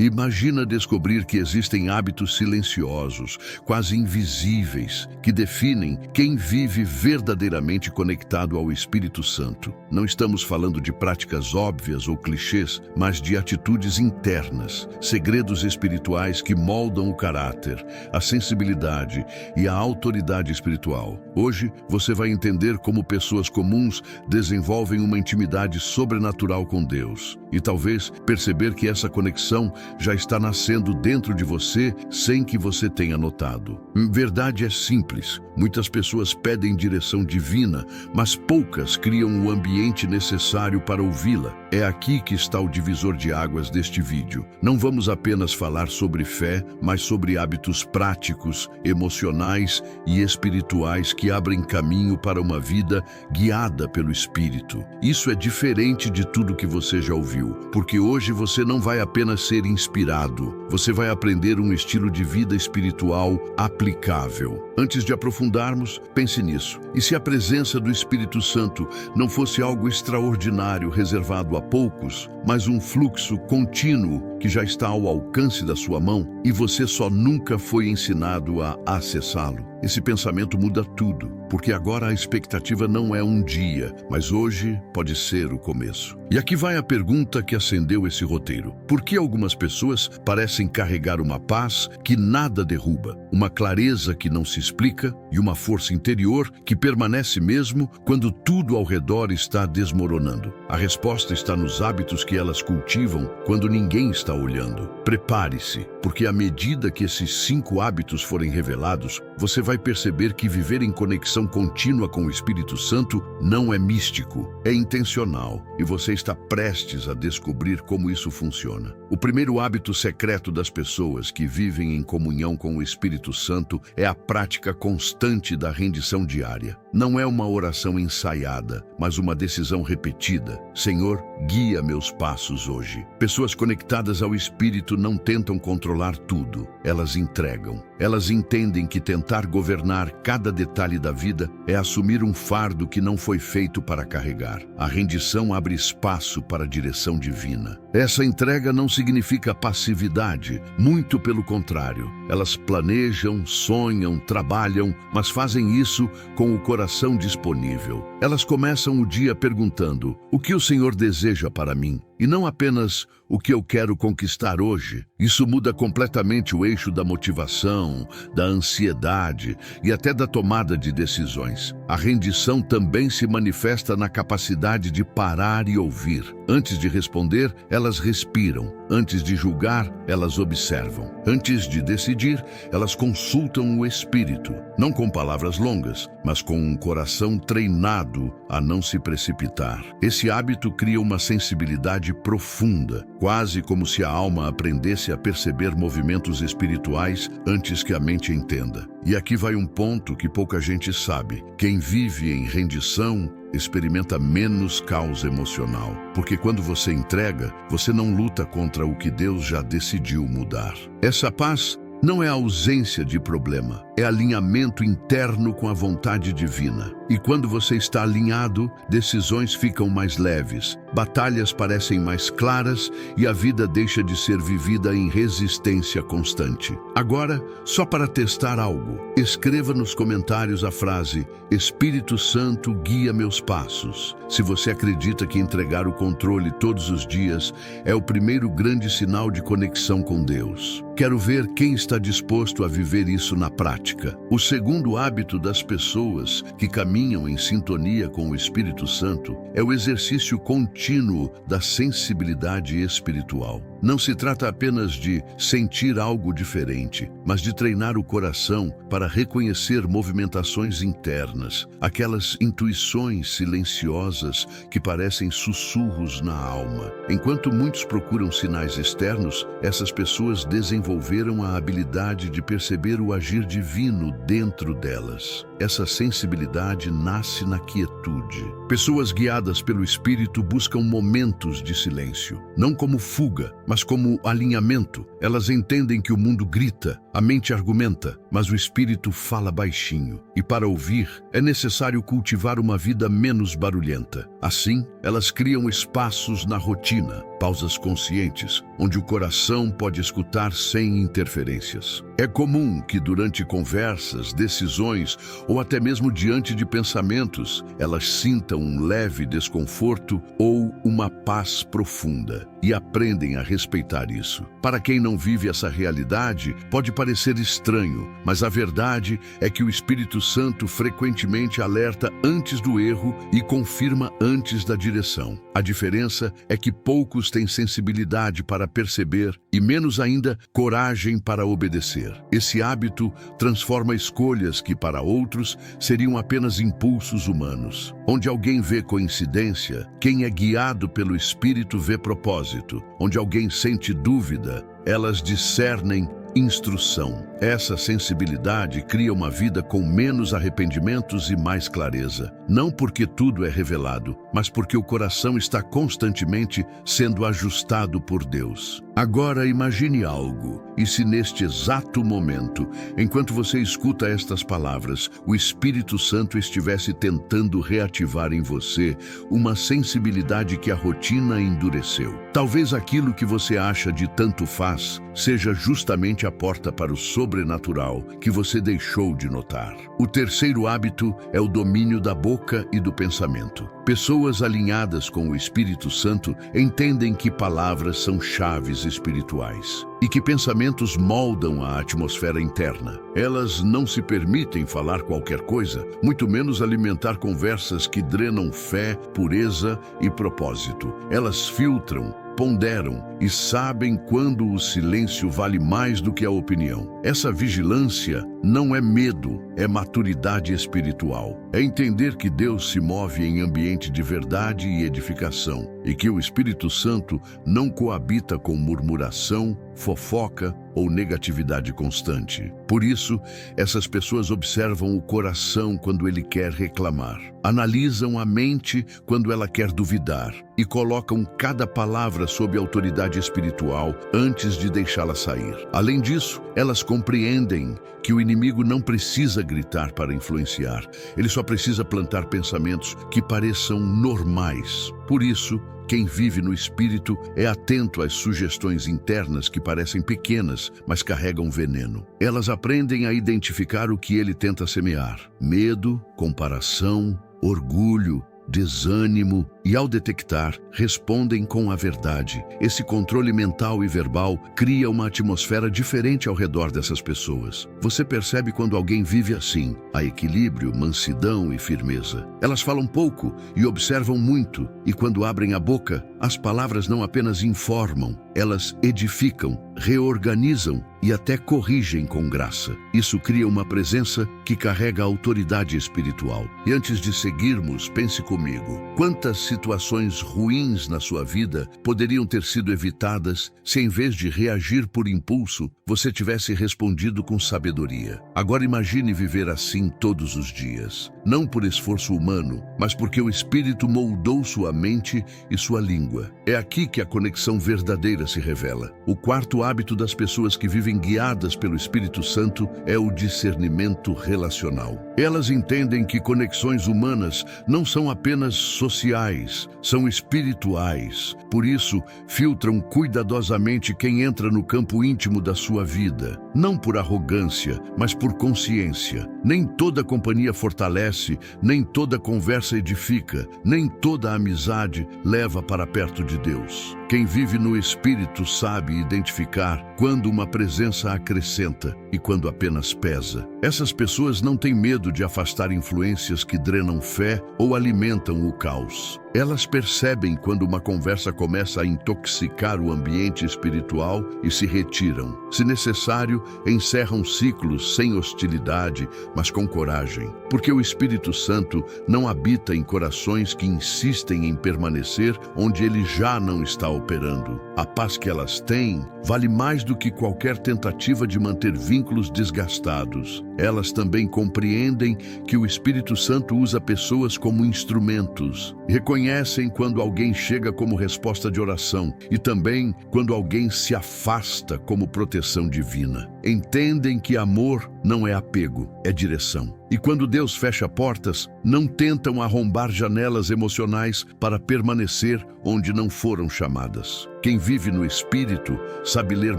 Imagina descobrir que existem hábitos silenciosos, quase invisíveis, que definem quem vive verdadeiramente conectado ao Espírito Santo. Não estamos falando de práticas óbvias ou clichês, mas de atitudes internas, segredos espirituais que moldam o caráter, a sensibilidade e a autoridade espiritual. Hoje, você vai entender como pessoas comuns desenvolvem uma intimidade sobrenatural com Deus. E talvez perceber que essa conexão já está nascendo dentro de você sem que você tenha notado. Verdade é simples. Muitas pessoas pedem direção divina, mas poucas criam o ambiente necessário para ouvi-la. É aqui que está o divisor de águas deste vídeo. Não vamos apenas falar sobre fé, mas sobre hábitos práticos, emocionais e espirituais que abrem caminho para uma vida guiada pelo Espírito. Isso é diferente de tudo que você já ouviu, porque hoje você não vai apenas ser inspirado, você vai aprender um estilo de vida espiritual aplicável. Antes de aprofundarmos, pense nisso. E se a presença do Espírito Santo não fosse algo extraordinário reservado a poucos, mas um fluxo contínuo que já está ao alcance da sua mão e você só nunca foi ensinado a acessá-lo? Esse pensamento muda tudo, porque agora a expectativa não é um dia, mas hoje pode ser o começo. E aqui vai a pergunta que acendeu esse roteiro. Por que algumas pessoas parecem carregar uma paz que nada derruba, uma clareza que não se explica e uma força interior que permanece mesmo quando tudo ao redor está desmoronando? A resposta está nos hábitos que elas cultivam quando ninguém está olhando. Prepare-se, porque à medida que esses 5 hábitos forem revelados, você vai perceber que viver em conexão contínua com o Espírito Santo não é místico, é intencional, e você está prestes a descobrir como isso funciona. O primeiro hábito secreto das pessoas que vivem em comunhão com o Espírito Santo é a prática constante da rendição diária. Não é uma oração ensaiada, mas uma decisão repetida. Senhor, guia meus passos hoje. Pessoas conectadas ao Espírito não tentam controlar tudo, elas entregam. Elas entendem que tentar governar cada detalhe da vida é assumir um fardo que não foi feito para carregar. A rendição abre espaço para a direção divina. Essa entrega não significa passividade, muito pelo contrário. Elas planejam, sonham, trabalham, mas fazem isso com o coração disponível. Elas começam o dia perguntando: o que o Senhor deseja para mim? E não apenas o que eu quero conquistar hoje. Isso muda completamente o eixo da motivação, da ansiedade e até da tomada de decisões. A rendição também se manifesta na capacidade de parar e ouvir. Antes de responder, elas respiram. Antes de julgar, elas observam. Antes de decidir, elas consultam o Espírito. Não com palavras longas, mas com um coração treinado a não se precipitar. Esse hábito cria uma sensibilidade profunda, quase como se a alma aprendesse a perceber movimentos espirituais antes que a mente entenda. E aqui vai um ponto que pouca gente sabe. Quem vive em rendição experimenta menos caos emocional, porque quando você entrega, você não luta contra o que Deus já decidiu mudar. Essa paz não é ausência de problema, é alinhamento interno com a vontade divina. E quando você está alinhado, decisões ficam mais leves, batalhas parecem mais claras e a vida deixa de ser vivida em resistência constante. Agora, só para testar algo, escreva nos comentários a frase: Espírito Santo, guia meus passos. Se você acredita que entregar o controle todos os dias é o primeiro grande sinal de conexão com Deus. Quero ver quem está disposto a viver isso na prática. O segundo hábito das pessoas que caminham em sintonia com o Espírito Santo é o exercício contínuo da sensibilidade espiritual. Não se trata apenas de sentir algo diferente, mas de treinar o coração para reconhecer movimentações internas, aquelas intuições silenciosas que parecem sussurros na alma. Enquanto muitos procuram sinais externos, essas pessoas desenvolveram a habilidade de perceber o agir divino dentro delas. essa sensibilidade nasce na quietude. Pessoas guiadas pelo Espírito buscam momentos de silêncio, não como fuga, mas como alinhamento. Elas entendem que o mundo grita, a mente argumenta, mas o Espírito fala baixinho. E para ouvir, é necessário cultivar uma vida menos barulhenta. Assim, elas criam espaços na rotina, pausas conscientes, onde o coração pode escutar sem interferências. É comum que durante conversas, decisões ou até mesmo diante de pensamentos, elas sintam um leve desconforto ou uma paz profunda e aprendem a respeitar isso. Para quem não vive essa realidade, pode parecer estranho, mas a verdade é que o Espírito Santo frequentemente alerta antes do erro e confirma antes da direção. A diferença é que poucos têm sensibilidade para perceber e menos ainda coragem para obedecer. Esse hábito transforma escolhas que para outros seriam apenas impulsos humanos. Onde alguém vê coincidência, quem é guiado pelo Espírito vê propósito. Onde alguém sente dúvida, elas discernem instrução. Essa sensibilidade cria uma vida com menos arrependimentos e mais clareza. Não porque tudo é revelado, mas porque o coração está constantemente sendo ajustado por Deus. Agora imagine algo, e se neste exato momento, enquanto você escuta estas palavras, o Espírito Santo estivesse tentando reativar em você uma sensibilidade que a rotina endureceu. Talvez aquilo que você acha de tanto faz seja justamente a porta para o sobrenatural que você deixou de notar. O terceiro hábito é o domínio da boca e do pensamento. Pessoas alinhadas com o Espírito Santo entendem que palavras são chaves espirituais e que pensamentos moldam a atmosfera interna. Elas não se permitem falar qualquer coisa, muito menos alimentar conversas que drenam fé, pureza e propósito. Elas filtram, ponderam e sabem quando o silêncio vale mais do que a opinião. Essa vigilância não é medo, é maturidade espiritual. É entender que Deus se move em ambiente de verdade e edificação e que o Espírito Santo não coabita com murmuração, fofoca ou negatividade constante. Por isso, essas pessoas observam o coração quando ele quer reclamar, analisam a mente quando ela quer duvidar e colocam cada palavra sob autoridade espiritual antes de deixá-la sair. Além disso, elas compreendem que o inimigo não precisa gritar para influenciar, ele só precisa plantar pensamentos que pareçam normais. Por isso, quem vive no Espírito é atento às sugestões internas que parecem pequenas, mas carregam veneno. Elas aprendem a identificar o que ele tenta semear: medo, comparação, orgulho, desânimo, e ao detectar, respondem com a verdade. Esse controle mental e verbal cria uma atmosfera diferente ao redor dessas pessoas. Você percebe quando alguém vive assim: há equilíbrio, mansidão e firmeza. Elas falam pouco e observam muito, e quando abrem a boca, as palavras não apenas informam, elas edificam, reorganizam e até corrigem com graça. Isso cria uma presença que carrega a autoridade espiritual. E antes de seguirmos, pense comigo: quantas situações ruins na sua vida poderiam ter sido evitadas se, em vez de reagir por impulso, você tivesse respondido com sabedoria? Agora imagine viver assim todos os dias, não por esforço humano, mas porque o Espírito moldou sua mente e sua língua. É aqui que a conexão verdadeira se revela. O quarto hábito das pessoas que vivem guiadas pelo Espírito Santo é o discernimento relacional. Elas entendem que conexões humanas não são apenas sociais, são espirituais. Por isso, filtram cuidadosamente quem entra no campo íntimo da sua vida, não por arrogância, mas por consciência. Nem toda companhia fortalece, nem toda conversa edifica, nem toda amizade leva para perto de Deus. Quem vive no Espírito sabe identificar quando uma presença acrescenta e quando apenas pesa. Essas pessoas não têm medo de afastar influências que drenam fé ou alimentam o caos. Elas percebem quando uma conversa começa a intoxicar o ambiente espiritual e se retiram. Se necessário, encerram ciclos sem hostilidade, mas com coragem. Porque o Espírito Santo não habita em corações que insistem em permanecer onde ele já não está operando. A paz que elas têm vale mais do que qualquer tentativa de manter vínculos desgastados. Elas também compreendem que o Espírito Santo usa pessoas como instrumentos. Reconhecem quando alguém chega como resposta de oração e também quando alguém se afasta como proteção divina. Entendem que amor não é apego, é direção. E quando Deus fecha portas, não tentam arrombar janelas emocionais para permanecer onde não foram chamadas. Quem vive no Espírito sabe ler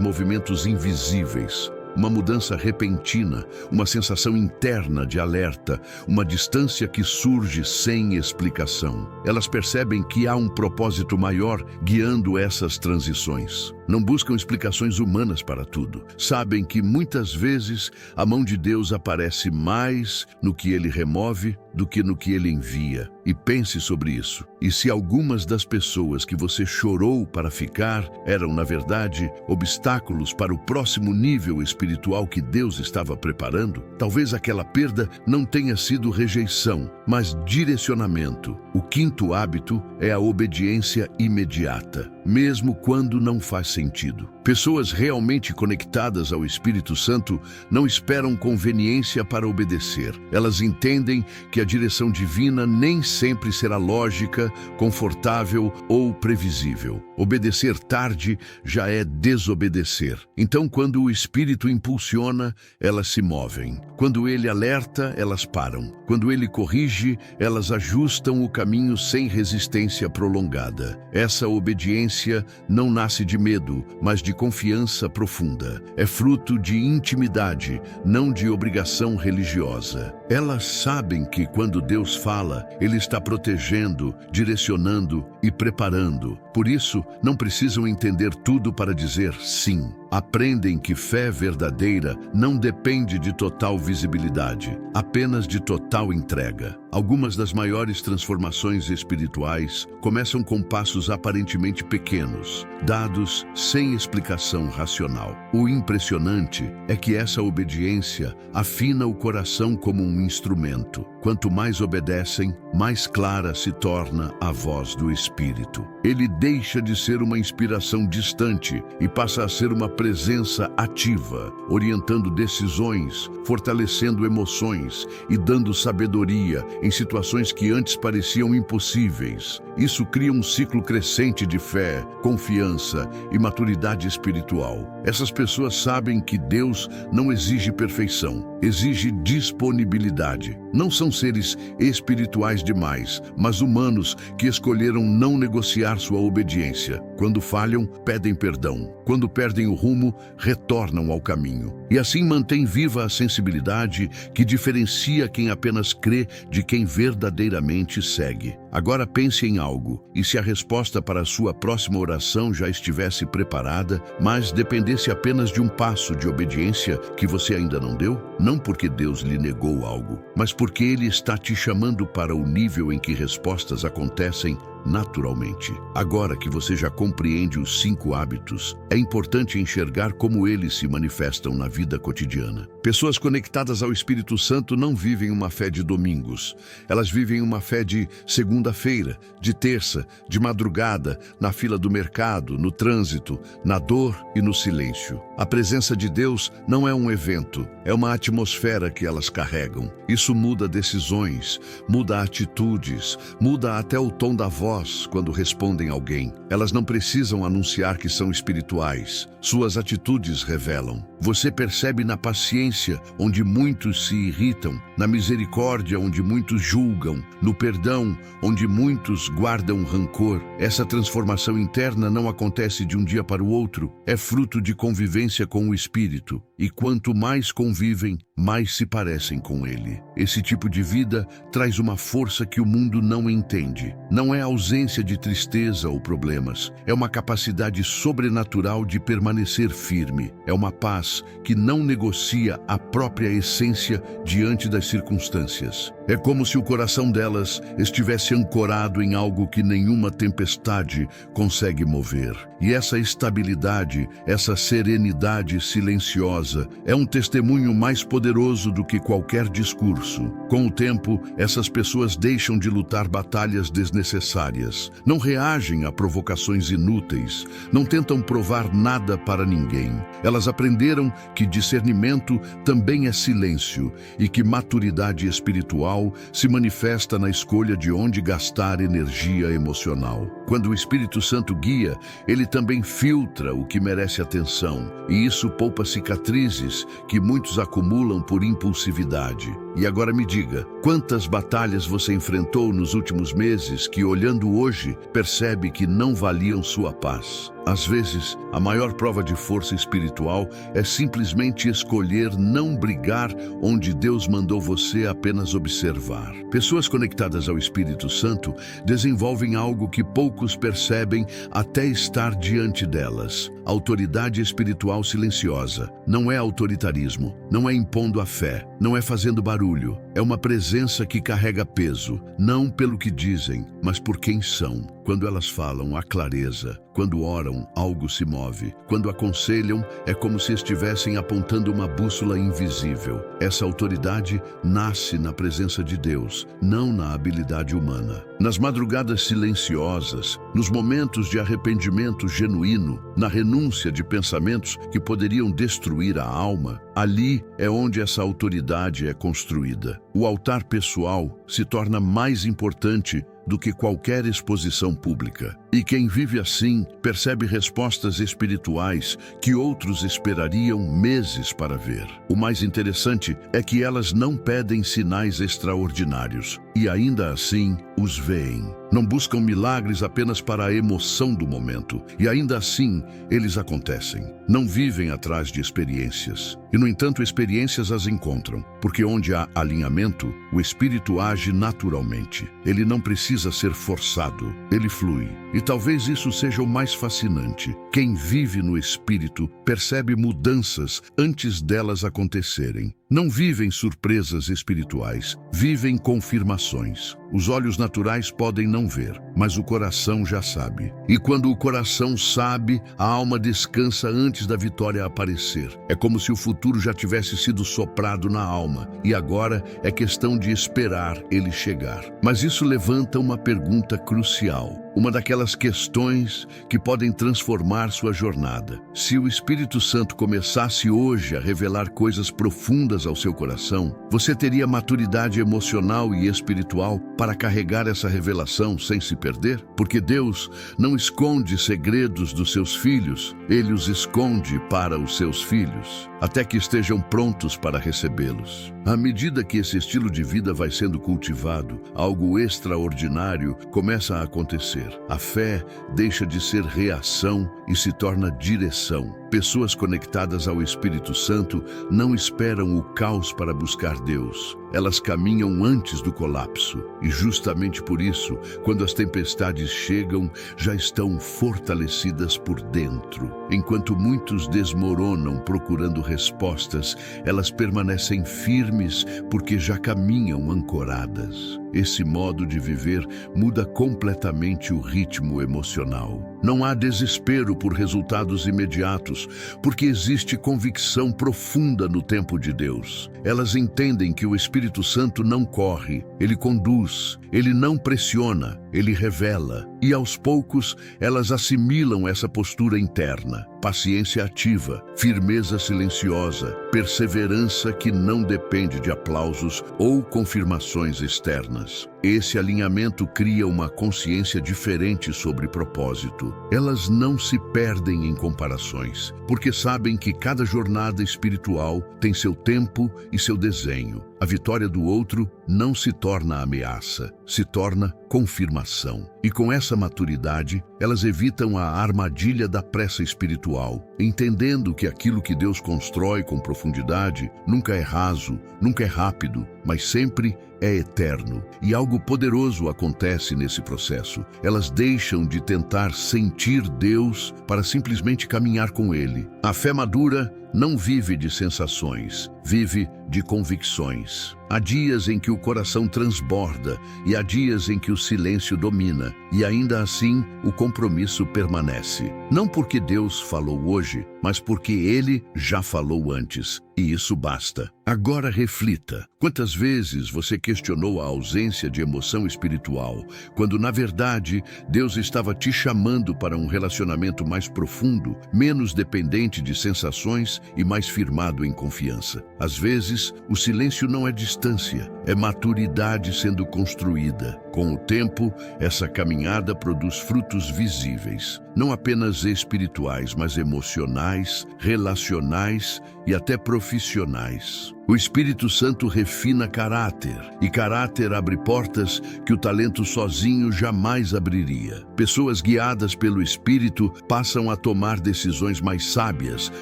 movimentos invisíveis. Uma mudança repentina, uma sensação interna de alerta, uma distância que surge sem explicação. Elas percebem que há um propósito maior guiando essas transições. Não buscam explicações humanas para tudo. Sabem que muitas vezes a mão de Deus aparece mais no que Ele remove do que no que Ele envia. E pense sobre isso. E se algumas das pessoas que você chorou para ficar eram, na verdade, obstáculos para o próximo nível espiritual que Deus estava preparando, talvez aquela perda não tenha sido rejeição, mas direcionamento. O quinto hábito é a obediência imediata, mesmo quando não faz sentido. Pessoas realmente conectadas ao Espírito Santo não esperam conveniência para obedecer. Elas entendem que a direção divina nem sempre será lógica, confortável ou previsível. Obedecer tarde já é desobedecer. Então, quando o Espírito impulsiona, elas se movem. Quando ele alerta, elas param. Quando ele corrige, elas ajustam o caminho sem resistência prolongada. Essa obediência não nasce de medo, mas de confiança profunda. É fruto de intimidade, não de obrigação religiosa. Elas sabem que quando Deus fala, Ele está protegendo, direcionando e preparando. Por isso, não precisam entender tudo para dizer sim. Aprendem que fé verdadeira não depende de total visibilidade, apenas de total entrega. Algumas das maiores transformações espirituais começam com passos aparentemente pequenos, dados sem explicação racional. O impressionante é que essa obediência afina o coração como um instrumento. Quanto mais obedecem, mais clara se torna a voz do Espírito. Ele deixa de ser uma inspiração distante e passa a ser uma presença ativa, orientando decisões, fortalecendo emoções e dando sabedoria em situações que antes pareciam impossíveis. Isso cria um ciclo crescente de fé, confiança e maturidade espiritual. Essas pessoas sabem que Deus não exige perfeição, exige disponibilidade. Não são seres espirituais demais, mas humanos que escolheram não negociar sua obediência. Quando falham, pedem perdão. Quando perdem o rumo, retornam ao caminho. E assim mantém viva a sensibilidade que diferencia quem apenas crê de quem verdadeiramente segue. Agora pense em algo, e se a resposta para a sua próxima oração já estivesse preparada, mas dependesse apenas de um passo de obediência que você ainda não deu? Não porque Deus lhe negou algo, mas porque Ele está te chamando para o nível em que respostas acontecem naturalmente. Agora que você já compreende os 5 hábitos, é importante enxergar como eles se manifestam na vida cotidiana. Pessoas conectadas ao Espírito Santo não vivem uma fé de domingos. Elas vivem uma fé de segunda-feira, de terça, de madrugada, na fila do mercado, no trânsito, na dor e no silêncio. A presença de Deus não é um evento, é uma atmosfera que elas carregam. Isso muda decisões, muda atitudes, muda até o tom da voz quando respondem a alguém. Elas não precisam anunciar que são espirituais. Suas atitudes revelam. Você percebe na paciência, onde muitos se irritam, na misericórdia, onde muitos julgam, no perdão, onde muitos guardam rancor. Essa transformação interna não acontece de um dia para o outro, é fruto de convivência com o Espírito. E quanto mais convivem, mais se parecem com Ele. Esse tipo de vida traz uma força que o mundo não entende. Não é ausência de tristeza ou problemas, é uma capacidade sobrenatural de permanecer firme. É uma paz que não negocia a própria essência diante das circunstâncias. É como se o coração delas estivesse ancorado em algo que nenhuma tempestade consegue mover. E essa estabilidade, essa serenidade silenciosa, é um testemunho mais poderoso do que qualquer discurso. Com o tempo, essas pessoas deixam de lutar batalhas desnecessárias, não reagem a provocações inúteis, não tentam provar nada para ninguém. Elas aprenderam que discernimento também é silêncio e que maturidade espiritual se manifesta na escolha de onde gastar energia emocional. Quando o Espírito Santo guia, ele também filtra o que merece atenção, e isso poupa cicatrizes que muitos acumulam por impulsividade. E agora me diga, quantas batalhas você enfrentou nos últimos meses que, olhando hoje, percebe que não valiam sua paz? Às vezes, a maior prova de força espiritual é simplesmente escolher não brigar onde Deus mandou você apenas observar. Pessoas conectadas ao Espírito Santo desenvolvem algo que poucos percebem até estar diante delas. Autoridade espiritual silenciosa. Não é autoritarismo, não é impondo a fé, não é fazendo barulho. É uma presença que carrega peso, não pelo que dizem, mas por quem são. Quando elas falam, há clareza. Quando oram, algo se move. Quando aconselham, é como se estivessem apontando uma bússola invisível. Essa autoridade nasce na presença de Deus, não na habilidade humana. Nas madrugadas silenciosas, nos momentos de arrependimento genuíno, na renúncia de pensamentos que poderiam destruir a alma, ali é onde essa autoridade é construída. O altar pessoal se torna mais importante do que qualquer exposição pública. E quem vive assim percebe respostas espirituais que outros esperariam meses para ver. O mais interessante é que elas não pedem sinais extraordinários e ainda assim os veem. Não buscam milagres apenas para a emoção do momento e ainda assim eles acontecem. Não vivem atrás de experiências e, no entanto, experiências as encontram, porque onde há alinhamento, o Espírito age naturalmente. Ele não precisa ser forçado, ele flui. E talvez isso seja o mais fascinante. Quem vive no Espírito percebe mudanças antes delas acontecerem. Não vivem surpresas espirituais, vivem confirmações. Os olhos naturais podem não ver, mas o coração já sabe. E quando o coração sabe, a alma descansa antes da vitória aparecer. É como se o futuro já tivesse sido soprado na alma, e agora é questão de esperar ele chegar. Mas isso levanta uma pergunta crucial. Uma daquelas questões que podem transformar sua jornada. Se o Espírito Santo começasse hoje a revelar coisas profundas ao seu coração, você teria maturidade emocional e espiritual para carregar essa revelação sem se perder? Porque Deus não esconde segredos dos seus filhos, Ele os esconde para os seus filhos, até que estejam prontos para recebê-los. À medida que esse estilo de vida vai sendo cultivado, algo extraordinário começa a acontecer. A fé deixa de ser reação e se torna direção. Pessoas conectadas ao Espírito Santo não esperam o caos para buscar Deus. Elas caminham antes do colapso. E justamente por isso, quando as tempestades chegam, já estão fortalecidas por dentro. Enquanto muitos desmoronam procurando respostas, elas permanecem firmes porque já caminham ancoradas. Esse modo de viver muda completamente o ritmo emocional. Não há desespero por resultados imediatos, porque existe convicção profunda no tempo de Deus. Elas entendem que o Espírito Santo não corre, ele conduz, ele não pressiona, ele revela. E aos poucos, elas assimilam essa postura interna. Paciência ativa, firmeza silenciosa, perseverança que não depende de aplausos ou confirmações externas. Esse alinhamento cria uma consciência diferente sobre propósito. Elas não se perdem em comparações, porque sabem que cada jornada espiritual tem seu tempo e seu desenho. A vitória do outro não se torna ameaça, se torna confirmação. E com essa maturidade, elas evitam a armadilha da pressa espiritual, entendendo que aquilo que Deus constrói com profundidade nunca é raso, nunca é rápido, mas sempre é eterno. E algo poderoso acontece nesse processo. Elas deixam de tentar sentir Deus para simplesmente caminhar com Ele. A fé madura não vive de sensações, vive de convicções. Há dias em que o coração transborda e há dias em que o silêncio domina, e ainda assim o compromisso permanece. Não porque Deus falou hoje, mas porque Ele já falou antes, e isso basta. Agora reflita. Quantas vezes você questionou a ausência de emoção espiritual, quando na verdade Deus estava te chamando para um relacionamento mais profundo, menos dependente de sensações e mais firmado em confiança? Às vezes, o silêncio não é distância, é maturidade sendo construída. Com o tempo, essa caminhada produz frutos visíveis, não apenas espirituais, mas emocionais, relacionais e até profissionais. O Espírito Santo refina caráter, e caráter abre portas que o talento sozinho jamais abriria. Pessoas guiadas pelo Espírito passam a tomar decisões mais sábias,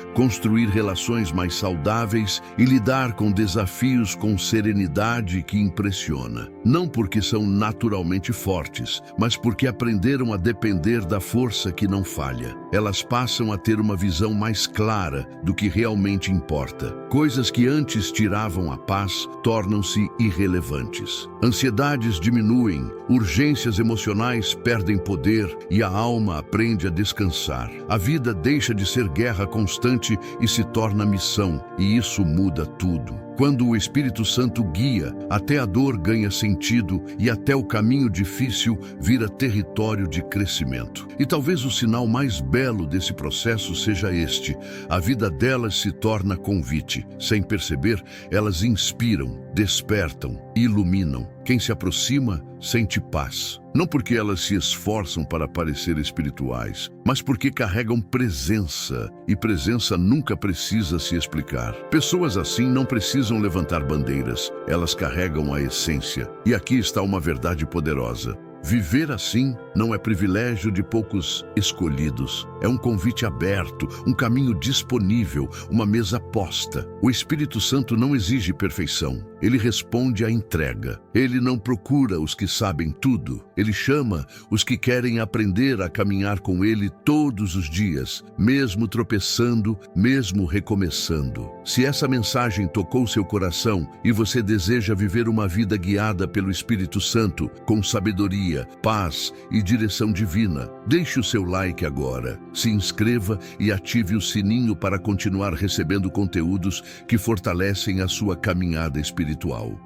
construir relações mais saudáveis e lidar com desafios com serenidade que impressiona. Não porque são naturalmente fortes, mas porque aprenderam a depender da força que não falha. Elas passam a ter uma visão mais clara do que realmente importa. Coisas que antes tiravam a paz tornam-se irrelevantes. Ansiedades diminuem, urgências emocionais perdem poder e a alma aprende a descansar. A vida deixa de ser guerra constante e se torna missão, e isso muda tudo. Quando o Espírito Santo guia, até a dor ganha sentido e até o caminho difícil vira território de crescimento. E talvez o sinal mais belo desse processo seja este: a vida delas se torna convite. Sem perceber, elas inspiram, despertam, iluminam. Quem se aproxima sente paz. Não porque elas se esforçam para parecer espirituais, mas porque carregam presença, e presença nunca precisa se explicar. Pessoas assim não precisam levantar bandeiras, elas carregam a essência. E aqui está uma verdade poderosa. Viver assim não é privilégio de poucos escolhidos. É um convite aberto, um caminho disponível, uma mesa posta. O Espírito Santo não exige perfeição. Ele responde à entrega. Ele não procura os que sabem tudo. Ele chama os que querem aprender a caminhar com Ele todos os dias, mesmo tropeçando, mesmo recomeçando. Se essa mensagem tocou seu coração e você deseja viver uma vida guiada pelo Espírito Santo, com sabedoria, paz e direção divina, deixe o seu like agora, se inscreva e ative o sininho para continuar recebendo conteúdos que fortalecem a sua caminhada espiritual.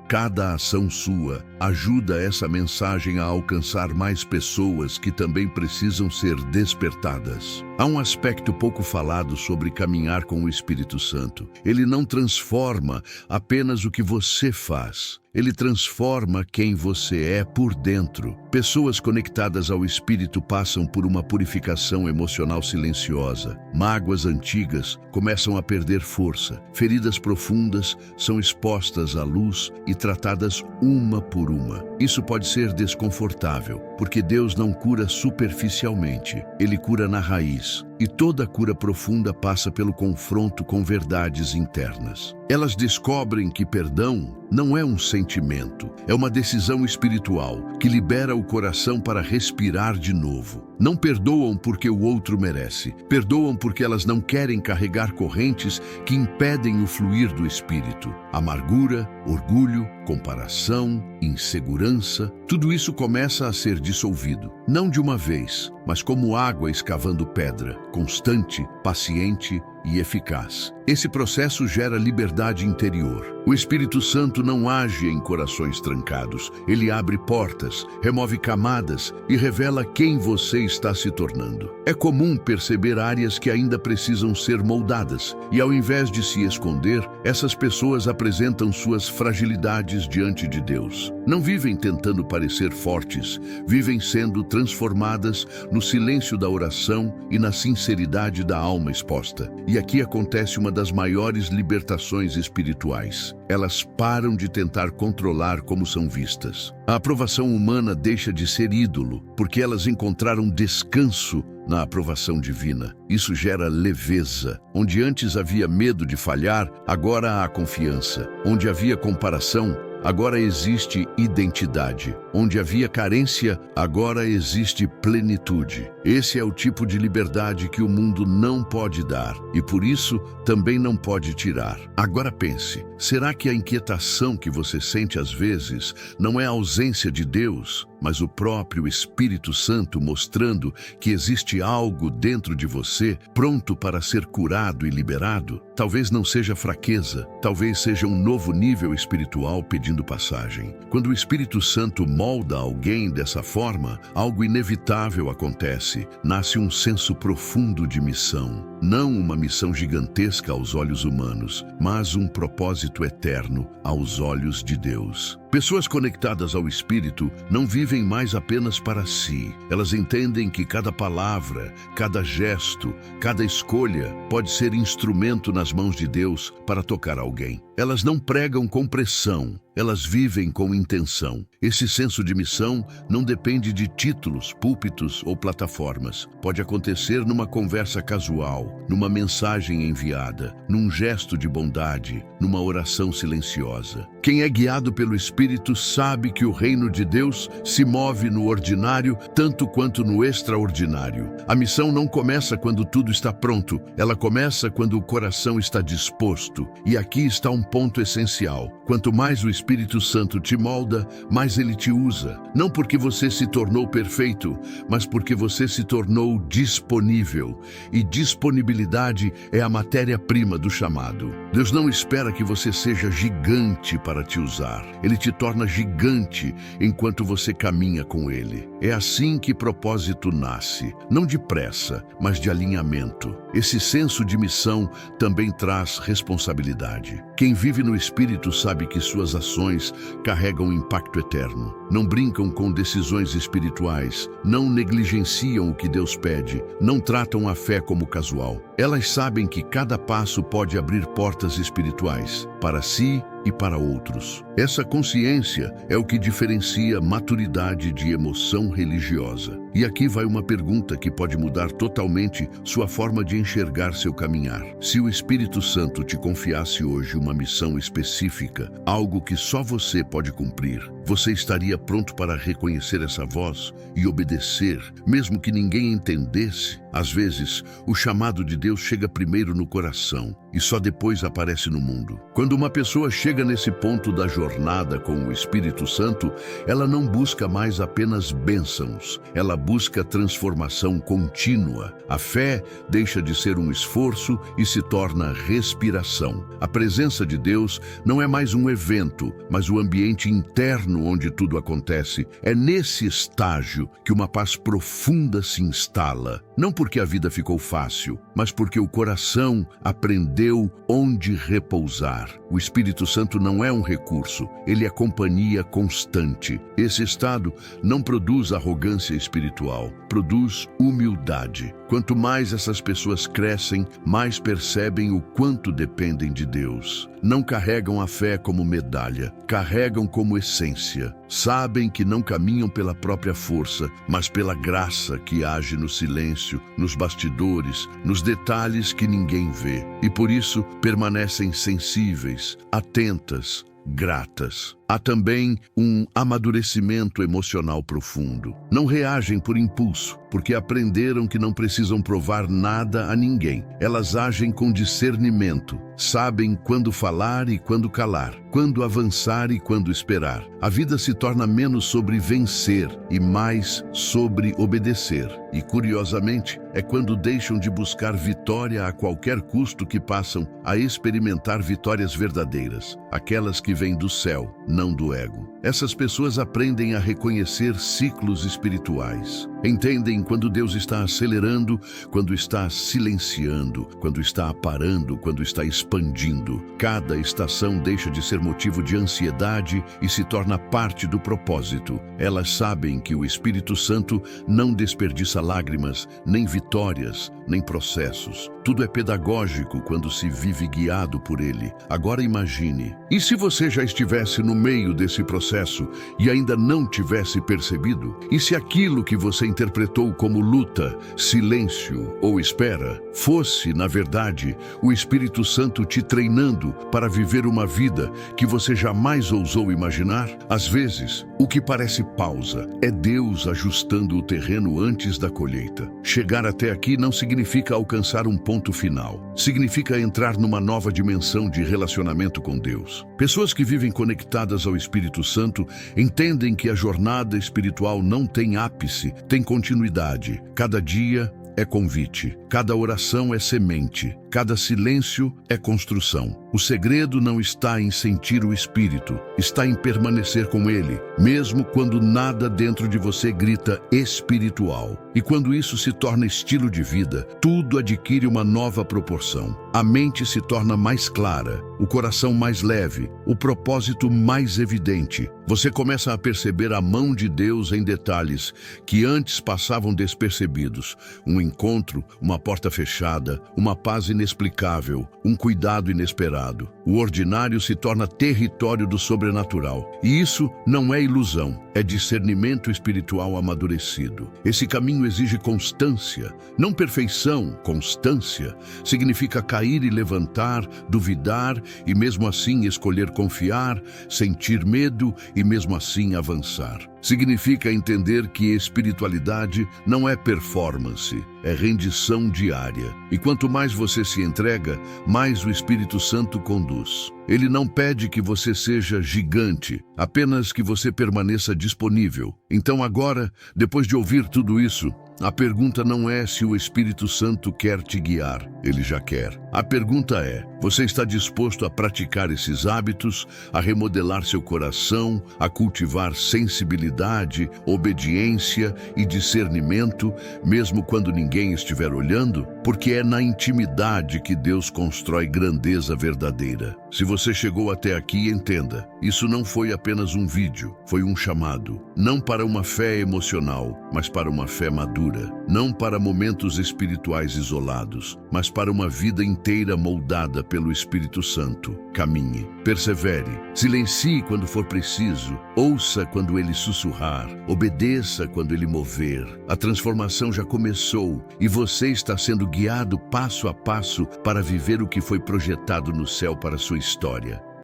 Cada ação sua ajuda essa mensagem a alcançar mais pessoas que também precisam ser despertadas. Há um aspecto pouco falado sobre caminhar com o Espírito Santo. Ele não transforma apenas o que você faz. Ele transforma quem você é por dentro. Pessoas conectadas ao Espírito passam por uma purificação emocional silenciosa. Mágoas antigas começam a perder força. Feridas profundas são expostas à luz e tratadas uma por uma. Isso pode ser desconfortável, porque Deus não cura superficialmente. Ele cura na raiz. E toda cura profunda passa pelo confronto com verdades internas. Elas descobrem que perdão não é um sentimento, é uma decisão espiritual que libera o coração para respirar de novo. Não perdoam porque o outro merece, perdoam porque elas não querem carregar correntes que impedem o fluir do Espírito. Amargura, orgulho, comparação, insegurança, tudo isso começa a ser dissolvido, não de uma vez, mas como água escavando pedra, constante, paciente e eficaz. Esse processo gera liberdade interior. O Espírito Santo não age em corações trancados. Ele abre portas, remove camadas e revela quem você está se tornando. É comum perceber áreas que ainda precisam ser moldadas, e ao invés de se esconder, essas pessoas apresentam suas fragilidades diante de Deus. Não vivem tentando parecer fortes, vivem sendo transformadas no silêncio da oração e na sinceridade da alma exposta. E aqui acontece uma das maiores libertações espirituais. Elas param de tentar controlar como são vistas. A aprovação humana deixa de ser ídolo, porque elas encontraram descanso na aprovação divina. Isso gera leveza. Onde antes havia medo de falhar, agora há confiança. Onde havia comparação, agora existe identidade. Onde havia carência, agora existe plenitude. Esse é o tipo de liberdade que o mundo não pode dar e, por isso, também não pode tirar. Agora pense, será que a inquietação que você sente às vezes não é a ausência de Deus, mas o próprio Espírito Santo mostrando que existe algo dentro de você pronto para ser curado e liberado. Talvez não seja fraqueza, talvez seja um novo nível espiritual pedindo passagem. Quando o Espírito Santo molda alguém dessa forma, algo inevitável acontece. Nasce um senso profundo de missão. Não uma missão gigantesca aos olhos humanos, mas um propósito eterno aos olhos de Deus. Pessoas conectadas ao Espírito não vivem mais apenas para si. Elas entendem que cada palavra, cada gesto, cada escolha pode ser instrumento nas mãos de Deus para tocar alguém. Elas não pregam com pressão, elas vivem com intenção. Esse senso de missão não depende de títulos, púlpitos ou plataformas. Pode acontecer numa conversa casual, numa mensagem enviada, num gesto de bondade, numa oração silenciosa. Quem é guiado pelo Espírito sabe que o reino de Deus se move no ordinário tanto quanto no extraordinário. A missão não começa quando tudo está pronto, ela começa quando o coração está disposto. E aqui está um ponto essencial. Quanto mais o Espírito Santo te molda, mais ele te usa. Não porque você se tornou perfeito, mas porque você se tornou disponível. E disponibilidade é a matéria-prima do chamado. Deus não espera que você seja gigante para te usar. Ele te torna gigante enquanto você caminha com ele. É assim que propósito nasce, não de pressa, mas de alinhamento. Esse senso de missão também traz responsabilidade. Quem vive no Espírito sabe que suas ações carregam impacto eterno. Não brincam com decisões espirituais, não negligenciam o que Deus pede, não tratam a fé como casual. Elas sabem que cada passo pode abrir portas espirituais, para si e para outros. Essa consciência é o que diferencia maturidade de emoção religiosa. E aqui vai uma pergunta que pode mudar totalmente sua forma de enxergar seu caminhar. Se o Espírito Santo te confiasse hoje uma missão específica, algo que só você pode cumprir, você estaria pronto para reconhecer essa voz e obedecer, mesmo que ninguém entendesse? Às vezes, o chamado de Deus chega primeiro no coração e só depois aparece no mundo. Quando uma pessoa chega nesse ponto da jornada com o Espírito Santo, ela não busca mais apenas bênçãos, ela busca transformação contínua. A fé deixa de ser um esforço e se torna respiração. A presença de Deus não é mais um evento, mas o ambiente interno onde tudo acontece. É nesse estágio que uma paz profunda se instala. Não porque a vida ficou fácil, mas porque o coração aprendeu onde repousar. O Espírito Santo não é um recurso, ele é companhia constante. Esse estado não produz arrogância espiritual, produz humildade. Quanto mais essas pessoas crescem, mais percebem o quanto dependem de Deus. Não carregam a fé como medalha, carregam como essência. Sabem que não caminham pela própria força, mas pela graça que age no silêncio, nos bastidores, nos detalhes que ninguém vê. E por isso permanecem sensíveis, atentas, gratas. Há também um amadurecimento emocional profundo. Não reagem por impulso, porque aprenderam que não precisam provar nada a ninguém. Elas agem com discernimento, sabem quando falar e quando calar, quando avançar e quando esperar. A vida se torna menos sobre vencer e mais sobre obedecer. E, curiosamente, é quando deixam de buscar vitória a qualquer custo que passam a experimentar vitórias verdadeiras, aquelas que vêm do céu, não do ego. Essas pessoas aprendem a reconhecer ciclos espirituais. Entendem quando Deus está acelerando, quando está silenciando, quando está aparando, quando está expandindo. Cada estação deixa de ser motivo de ansiedade e se torna parte do propósito. Elas sabem que o Espírito Santo não desperdiça lágrimas, nem vitórias, nem processos. Tudo é pedagógico quando se vive guiado por ele. Agora imagine, e se você já estivesse no meio desse processo e ainda não tivesse percebido? E se aquilo que você interpretou como luta, silêncio ou espera, fosse, na verdade, o Espírito Santo te treinando para viver uma vida que você jamais ousou imaginar? Às vezes, o que parece pausa é Deus ajustando o terreno antes da colheita. Chegar até aqui não significa alcançar um ponto final. Significa entrar numa nova dimensão de relacionamento com Deus. Pessoas que vivem conectadas ao Espírito Santo entendem que a jornada espiritual não tem ápice, tem continuidade. Cada dia é convite, cada oração é semente, cada silêncio é construção. O segredo não está em sentir o Espírito, está em permanecer com Ele, mesmo quando nada dentro de você grita espiritual. E quando isso se torna estilo de vida, tudo adquire uma nova proporção. A mente se torna mais clara, o coração mais leve, o propósito mais evidente. Você começa a perceber a mão de Deus em detalhes que antes passavam despercebidos. Um encontro, uma porta fechada, uma paz inexplicável, um cuidado inesperado. O ordinário se torna território do sobrenatural. E isso não é ilusão, é discernimento espiritual amadurecido. Esse caminho exige constância, não perfeição. Constância significa cair e levantar, duvidar e mesmo assim escolher confiar, sentir medo e mesmo assim avançar. Significa entender que espiritualidade não é performance, é rendição diária. E quanto mais você se entrega, mais o Espírito Santo conduz. Ele não pede que você seja gigante, apenas que você permaneça disponível. Então agora, depois de ouvir tudo isso, a pergunta não é se o Espírito Santo quer te guiar, ele já quer. A pergunta é, você está disposto a praticar esses hábitos, a remodelar seu coração, a cultivar sensibilidade, obediência e discernimento, mesmo quando ninguém estiver olhando? Porque é na intimidade que Deus constrói grandeza verdadeira. Se você chegou até aqui, entenda, isso não foi apenas um vídeo, foi um chamado. Não para uma fé emocional, mas para uma fé madura. Não para momentos espirituais isolados, mas para uma vida inteira moldada pelo Espírito Santo. Caminhe, persevere, silencie quando for preciso, ouça quando ele sussurrar, obedeça quando ele mover. A transformação já começou e você está sendo guiado passo a passo para viver o que foi projetado no céu para a sua história.